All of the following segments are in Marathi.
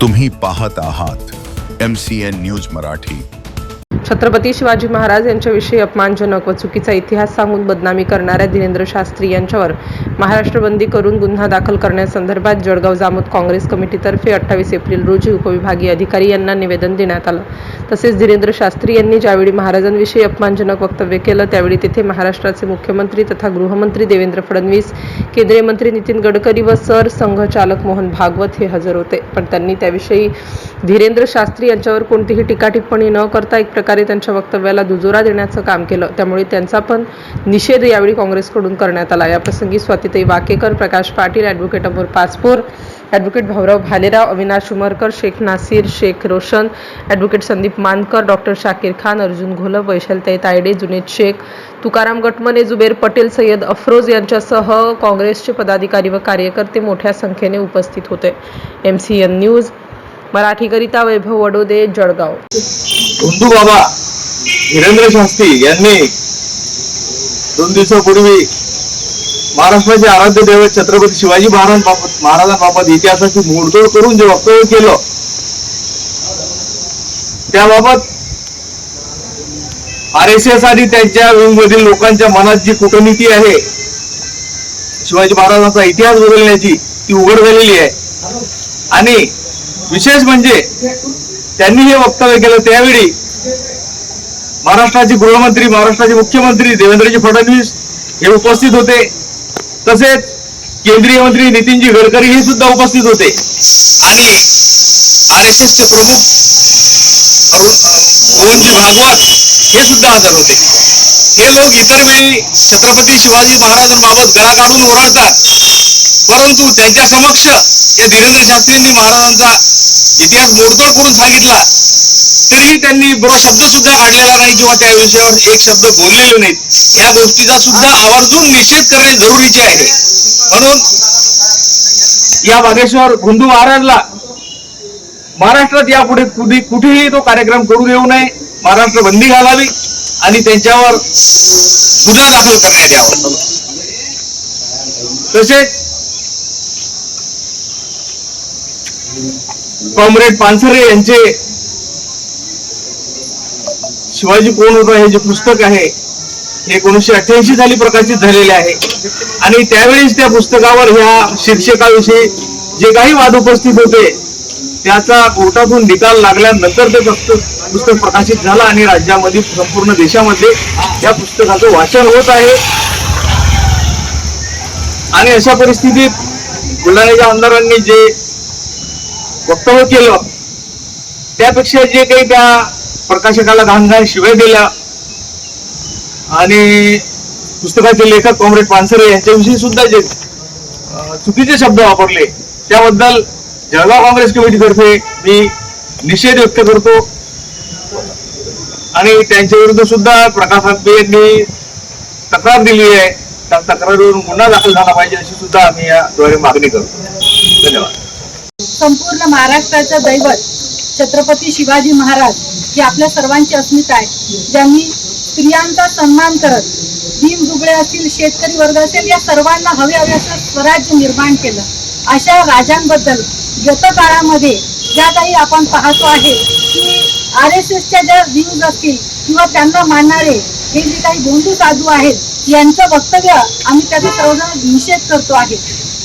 तुम्ही पाहत आहात MCN न्यूज मराठी। छत्रपती शिवाजी महाराज यांच्याविषयी अपमानजनक व चुकीचा इतिहास सांगून बदनामी करणाऱ्या धीरेंद्र शास्त्री यांच्यावर महाराष्ट्र बंदी करून गुन्हा दाखल करण्यासंदर्भात जळगाव जामोद काँग्रेस कमिटीतर्फे 28 एप्रिल रोजी उपविभागीय अधिकारी यांना निवेदन देण्यात आलं। तसेच धीरेंद्र शास्त्री यांनी ज्यावेळी महाराजांविषयी अपमानजनक वक्तव्य केलं त्यावेळी तेथे महाराष्ट्राचे मुख्यमंत्री तथा गृहमंत्री देवेंद्र फडणवीस, केंद्रीय मंत्री नितीन गडकरी व संघचालक मोहन भागवत हे हजर होते। पण त्यांनी त्याविषयी धीरेंद्र शास्त्री यांच्यावर कोणतीही टीका टिप्पणी न करता एक प्रकारे त्यांच्या वक्तव्याला दुजोरा देण्याचं काम केलं। त्यामुळे त्यांचा पण निषेध यावेळी काँग्रेसकडून करण्यात आला। या प्रसंगी Swatitai Wakekar, Prakash Patil, advocate Amol Pachpur, advocate Bhaurao Bhalerao, Avinash Umarkar, Shaikh Nasir, Shaikh Roshan, advocate Sandeep Mankar, doctor Shakir Khan, Arjun Gholap, Vaishaltai Tayade, Juned Shaikh, Tukaram Gatmane, Zuber Patel, Sayyed Afroz यांच्यासह काँग्रेसचे पदाधिकारी व कार्यकर्ते मोठ्या संख्येने उपस्थित होते। MCN न्यूज मराठीकरिता वैभव वडोदे, जळगाव। हुंदू बाबा धीरेंद्र शास्त्री यांनी 2 दिवसापूर्वी महाराष्ट्राचे आराध्य दैवत छत्रपती शिवाजी महाराजांबाबत इतिहासाची मोडतोड करून जे वक्तव्य केलं त्याबाबत RSS आणि त्यांच्या विंगमधील लोकांच्या मनात जी कूटनीती आहे शिवाजी महाराजांचा इतिहास बदलण्याची ती उघड झालेली आहे। आणि विशेष म्हणजे त्यांनी हे वक्तव्य केलं त्यावेळी महाराष्ट्राचे गृहमंत्री, महाराष्ट्राचे मुख्यमंत्री देवेंद्रजी फडणवीस हे उपस्थित होते। तसेच केंद्रीय मंत्री नितीनजी गडकरी हे सुद्धा उपस्थित होते आणि RSSचे प्रमुख मोहनजी भागवत हे सुद्धा हजर होते। हे लोक इतर वेळी छत्रपती शिवाजी महाराजांबाबत गळा काढून ओरडतात, परंतु त्यांच्या समक्ष या धीरेंद्र शास्त्रींनी महाराजांचा इतिहास मोडतोड करून सांगितला तरी त्यांनी बरोबर शब्द सुद्धा काढलेला नाही किंवा त्या विषयावर एक शब्द बोललेले नाहीत। या गोष्टीचा सुद्धा आवर्जून निषेध करणे जरुरीचे आहे। म्हणून या बागेश्वर हिंदू महाराजला महाराष्ट्रात यापुढे कुठेही तो कार्यक्रम करू देऊ नये, महाराष्ट्र बंदी घालावी आणि त्यांच्यावर गुन्हा दाखल करण्यात यावा। तसेच कॉम्रेड पानसरे यांचे शिवाजी कोण होता हे जे पुस्तक आहे हे 1988 साली प्रकाशित झालेले आहे आणि त्यावेळेस त्या पुस्तकावर ह्या शीर्षकाविषयी जे काही वाद उपस्थित होते त्याचा कोर्टातून निकाल लागल्यानंतर ते पुस्तक प्रकाशित झालं आणि राज्यामध्ये संपूर्ण देशामध्ये या पुस्तकाचं वाचन होत आहे। आणि अशा परिस्थितीत बुलढाण्याच्या आमदारांनी जे वक्तव्य केलं त्यापेक्षा जे काही त्या प्रकाशकाला घाण शिवाय दिल्या आणि पुस्तकाचे लेखक कॉम्रेड पानसरे यांच्याविषयी सुद्धा जे चुकीचे शब्द वापरले त्याबद्दल जळगाव काँग्रेस कमिटीतर्फे मी निषेध व्यक्त करतो आणि त्यांच्या विरुद्ध सुद्धा प्रकाश आंबे यांनी तक्रार दिली आहे। त्या तक्रारीवरून गुन्हा दाखल झाला पाहिजे अशी सुद्धा आम्ही याद्वारे मागणी करतो। धन्यवाद। संपूर्ण महाराष्ट्राचं दैवत छत्रपती शिवाजी महाराज हे आपल्या सर्वांची अस्मिता आहे। ज्यांनी स्त्रियांचा सन्मान करत दीनदुबळे असतील, शेतकरी वर्ग असेल या सर्वांना हवे असं स्वराज्य निर्माण केलं। अशा राजांबद्दल गत काळामध्ये ज्या काही आपण पाहतो आहे की RSSच्या ज्या व्ह्यूज असतील किंवा त्यांना मानणारे हे जे काही भोंदू साधू आहेत यांचं वक्तव्य आम्ही त्याचा सर्वजण निषेध करतो आहे।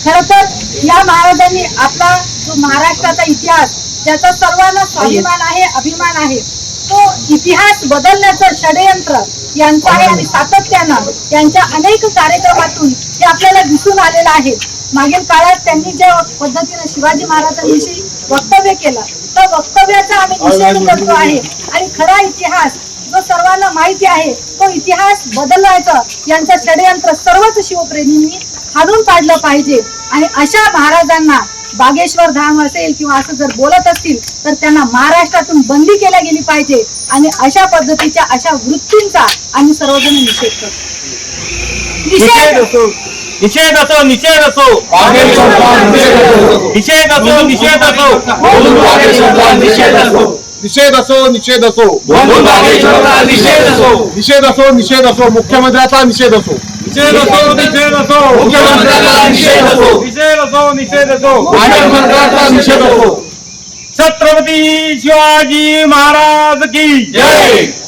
खरं तर या महाराजांनी आपला जो महाराष्ट्राचा इतिहास ज्याचा सर्वांना स्वाभिमान आहे, अभिमान आहे, तो इतिहास बदलण्याचं षडयंत्र यांचं आहे आणि सातत्यानं त्यांच्या अनेक कार्यक्रमातून हे आपल्याला दिसून आलेलं आहे। मागील काळात त्यांनी ज्या पद्धतीने शिवाजी महाराजांविषयी वक्तव्य केलं त्या वक्तव्याचा आम्ही निषेध करतो आहे आणि खरा इतिहास जो सर्वांना माहिती आहे तो इतिहास बदलण्याचं यांचं षडयंत्र सर्वच शिवप्रेमींनी हाणून पाडलं पाहिजे आणि अशा महाराजांना बागेश्वर धाम असेल किंवा असं जर बोलत असतील तर त्यांना महाराष्ट्रातून बंदी केल्या गेली पाहिजे आणि अशा पद्धतीच्या अशा वृत्तींचा आम्ही सर्वजण निषेध करतो। निषेध असो निषेध असो निषेध असो निषेध असो निषेध असो निषेध असो निषेध असो निषेध असो निषेध असो निषेध असो निषेध असो मुख्यमंत्र्याचा निषेध असो निषेध असो निषेध असो मुख्यमंत्र्याचा निषेध असो निषेध असो निषेध असो महाराष्ट्राचा निषेध असो छत्रपती शिवाजी महाराज की जय